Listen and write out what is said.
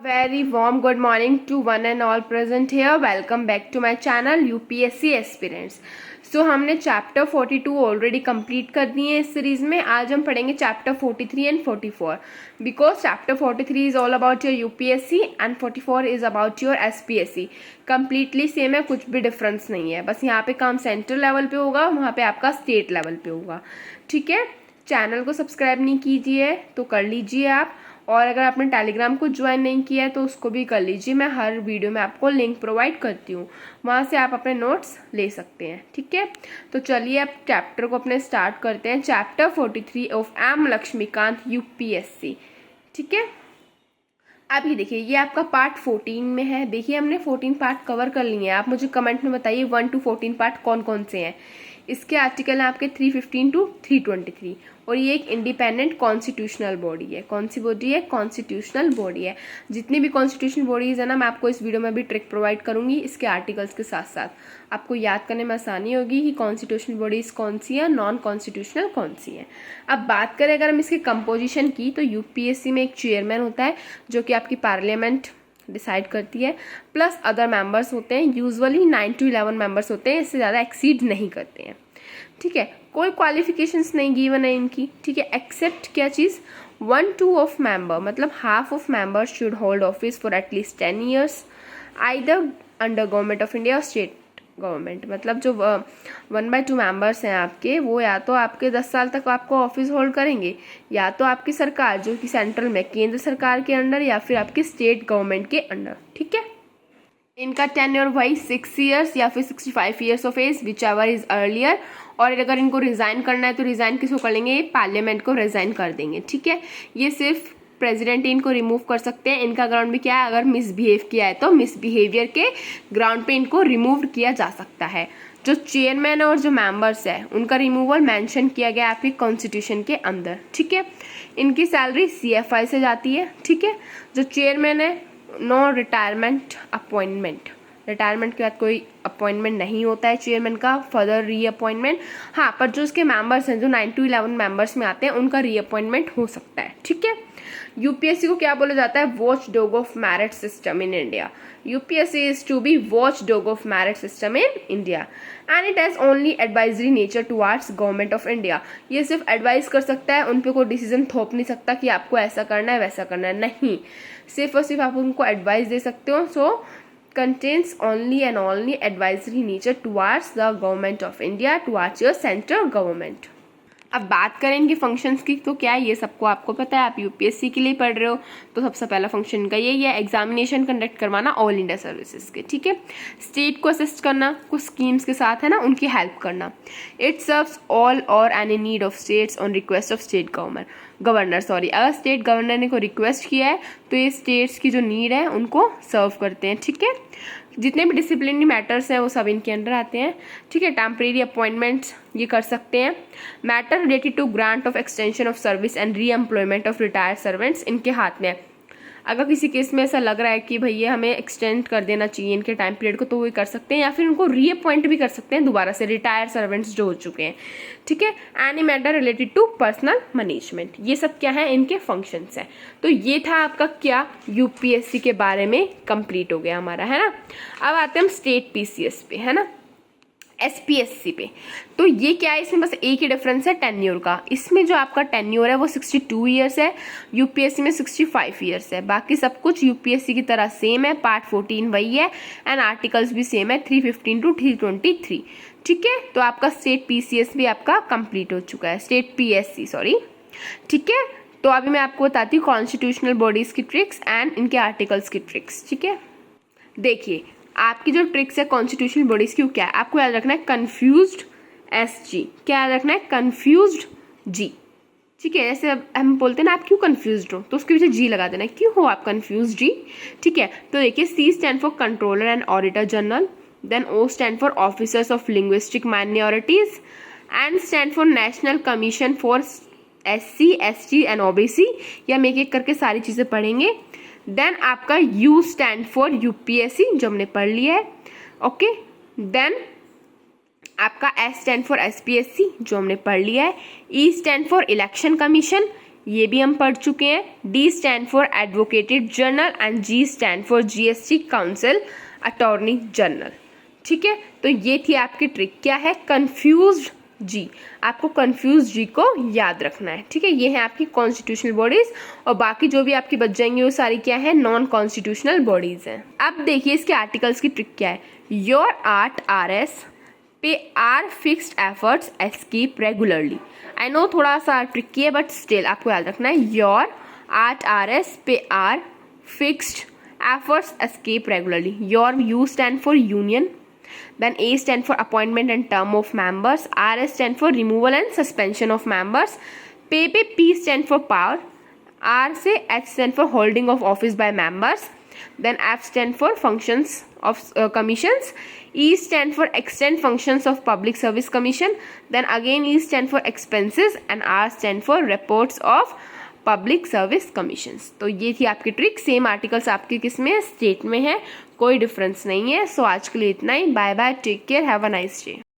Very warm good morning to one and all present here. Welcome back to my channel UPSC Aspirants. So हमने chapter 42 already complete कर दिए हैं इस series में. आज हम पढ़ेंगे chapter 43 and 44 because chapter 43 is all about your UPSC and 44 is about your SPSC. Completely same है, कुछ भी डिफरेंस नहीं है. बस यहाँ पे काम सेंट्रल लेवल पे होगा, वहाँ पे आपका स्टेट लेवल पे होगा. ठीक है, चैनल को सब्सक्राइब नहीं कीजिए तो कर लीजिए आप, और अगर आपने टेलीग्राम को ज्वाइन नहीं किया है तो उसको भी कर लीजिए. मैं हर वीडियो में आपको लिंक प्रोवाइड करती हूँ, वहाँ से आप अपने नोट्स ले सकते हैं. ठीक है, तो चलिए अब चैप्टर को अपने स्टार्ट करते हैं. Chapter 43 of M Laxmikanth UPSC. ठीक है, अभी देखिए ये आपका पार्ट 14 में है. देखिए हमने 14 पार्ट कवर कर लिए हैं. आप मुझे कमेंट में बताइए 1 to 14 पार्ट कौन कौन से हैं. इसके आर्टिकल हैं आपके 315 to 323. और ये एक इंडिपेंडेंट कॉन्स्टिट्यूशनल बॉडी है. कौन सी बॉडी है? कॉन्स्टिट्यूशनल बॉडी है. जितनी भी कॉन्स्टिट्यूशनल बॉडीज है ना, मैं आपको इस वीडियो में भी ट्रिक प्रोवाइड करूंगी इसके आर्टिकल्स के साथ साथ. आपको याद करने में आसानी होगी कि कॉन्स्टिट्यूशनल बॉडीज कौन सी है, नॉन कॉन्स्टिट्यूशनल कौन सी है. अब बात करें अगर हम इसकी कंपोजिशन की, तो यूपीएससी में एक चेयरमैन होता है जो कि आपकी पार्लियामेंट डिसाइड करती है, प्लस अदर मेंबर्स होते हैं. यूजुअली 9 to 11 मेंबर्स होते हैं, इससे ज़्यादा एक्सीड नहीं करते हैं. ठीक है, कोई क्वालिफिकेशंस नहीं गिवन है इनकी. ठीक है, एक्सेप्ट क्या चीज़, 1/2 ऑफ मेंबर, मतलब half of members should hold office for at least 10 years either under government of India और स्टेट गवर्नमेंट. मतलब जो 1/2 मेंबर्स हैं आपके, वो या तो आपके 10 साल तक आपको ऑफिस होल्ड करेंगे, या तो आपकी सरकार जो कि सेंट्रल में केंद्र सरकार के अंडर, या फिर आपकी स्टेट गवर्नमेंट के अंडर. ठीक है, इनका टेन्योर वही 6 years या फिर 65 years of age, whichever is earlier. और अगर इनको रिजाइन करना है तो रिजाइन किसको कर लेंगे? पार्लियामेंट को रिजाइन कर देंगे. ठीक है, ये सिर्फ प्रेसिडेंट इनको रिमूव कर सकते हैं. इनका ग्राउंड भी क्या है, अगर मिसबिहेव किया है तो मिसबिहेवियर के ग्राउंड पे इनको रिमूव किया जा सकता है. जो चेयरमैन और जो मेंबर्स है उनका रिमूवल मेंशन किया गया आपके कॉन्स्टिट्यूशन के अंदर. ठीक है, इनकी सैलरी CFI से जाती है. ठीक है, जो चेयरमैन है, नो रिटायरमेंट अपॉइंटमेंट, रिटायरमेंट के बाद कोई अपॉइंटमेंट नहीं होता है चेयरमैन का फर्दर रीअपॉइंटमेंट. हाँ, पर जो उसके मेंबर्स हैं जो 9 to 11 मेंबर्स में आते हैं, उनका रीअपॉइंटमेंट हो सकता है. ठीक है, यूपीएससी को क्या बोला जाता है? Watchdog of merit system in India. UPSC is to be watchdog of merit system in India and it has only advisory nature towards government of India. ये सिर्फ एडवाइस कर सकता है, उन पे कोई डिसीजन थोप नहीं सकता कि आपको ऐसा करना है वैसा करना है. नहीं, सिर्फ और सिर्फ आप उनको एडवाइस दे सकते हो. सो contains only and only advisory nature towards the government of India, towards your central government. अब बात करें इनके फंक्शंस की, तो क्या है ये सबको आपको पता है. आप यूपीएससी के लिए पढ़ रहे हो तो सबसे पहला फंक्शन का यही है, एग्जामिनेशन कंडक्ट करवाना ऑल इंडिया सर्विसेज के. ठीक है, स्टेट को असिस्ट करना, कुछ स्कीम्स के साथ है ना, उनकी हेल्प करना. इट सर्व्स ऑल और any need of states on request of state governor. अगर स्टेट गवर्नर ने को रिक्वेस्ट किया है तो ये स्टेट्स की जो नीड है उनको सर्व करते हैं. ठीक है, जितने भी डिसिप्लिनरी मैटर्स हैं वो सब इनके अंडर आते हैं. ठीक है, टेम्परेरी अपॉइंटमेंट्स ये कर सकते हैं. Matter related to grant of extension of service and reemployment of retired servants इनके हाथ में है. अगर किसी केस में ऐसा लग रहा है कि भैया हमें एक्सटेंड कर देना चाहिए इनके टाइम पीरियड को, तो वो कर सकते हैं, या फिर उनको रीअपॉइंट भी कर सकते हैं दोबारा से, रिटायर्ड सर्वेंट्स जो हो चुके हैं. ठीक है, any matter related to personnel management, ये सब क्या है इनके फंक्शंस हैं. तो ये था आपका क्या यूपीएससी के बारे में कंप्लीट हो गया हमारा, है ना. अब आते हैं हम स्टेट पीसीएस पे, है ना, एसपीएससी पे. तो ये क्या है, इसमें बस एक ही डिफरेंस है टेन्योर का. इसमें जो आपका टेन्योर है वो 62 years है, यूपीएससी में 65 years है. बाकी सब कुछ यूपीएससी की तरह सेम है. पार्ट 14 वही है एंड आर्टिकल्स भी सेम है, 315 to 323. ठीक है, तो आपका स्टेट पीसीएस भी आपका कंप्लीट हो चुका है, स्टेट पीएससी सॉरी. ठीक है, तो अभी मैं आपको बताती हूँ कॉन्स्टिट्यूशनल बॉडीज की ट्रिक्स एंड इनके आर्टिकल्स की ट्रिक्स. ठीक है, देखिए आपकी जो ट्रिक्स है कॉन्स्टिट्यूशनल बॉडीज की, क्या है आपको याद रखना है? Confused SG. क्या याद रखना है? Confused G. ठीक है, जैसे अब हम बोलते हैं ना आप क्यों कंफ्यूज्ड हो, तो उसके पीछे G लगा देना, क्यों हो आप कंफ्यूज्ड G. ठीक है, तो देखिए C stand for controller and auditor general, then O stand for officers of linguistic minorities, N stand for national commission for SC ST and OBC. या हम एक एक करके सारी चीजें पढ़ेंगे. देन आपका U स्टैंड फॉर यूपीएससी जो हमने पढ़ लिया है. ओके, देन आपका S स्टैंड फॉर एसपीएससी जो हमने पढ़ लिया है. E stand for election commission, ये भी हम पढ़ चुके हैं। D stand for advocated general and G stand for GST council attorney general. ठीक है, तो ये थी आपकी ट्रिक। क्या है? Confused G. आपको कंफ्यूज जी को याद रखना है। ठीक है, ये है आपकी कॉन्स्टिट्यूशनल बॉडीज और बाकी जो भी आपकी बच जाएंगी वो सारी क्या है? नॉन कॉन्स्टिट्यूशनल बॉडीज हैं। अब देखिए इसके आर्टिकल्स की ट्रिक क्या है। Your art are as pay are fixed efforts escape regularly. I know थोड़ा सा ट्रिकी है बट स्टिल आपको याद रखना है। Your art are as pay are fixed efforts escape regularly. Your U stand for union, then A stand for appointment and term of members, RS stand for removal and suspension of members, P stand for power, R से H stand for holding of office by members, then F stand for functions of commissions, E stand for extend functions of public service commission, then again E stand for expenses and R stand for reports of public service commissions. तो ये थी आपकी trick. Same articles आपके किस में? State में है, कोई डिफरेंस नहीं है। सो आज के लिए इतना ही। Bye bye, take care, have a nice day.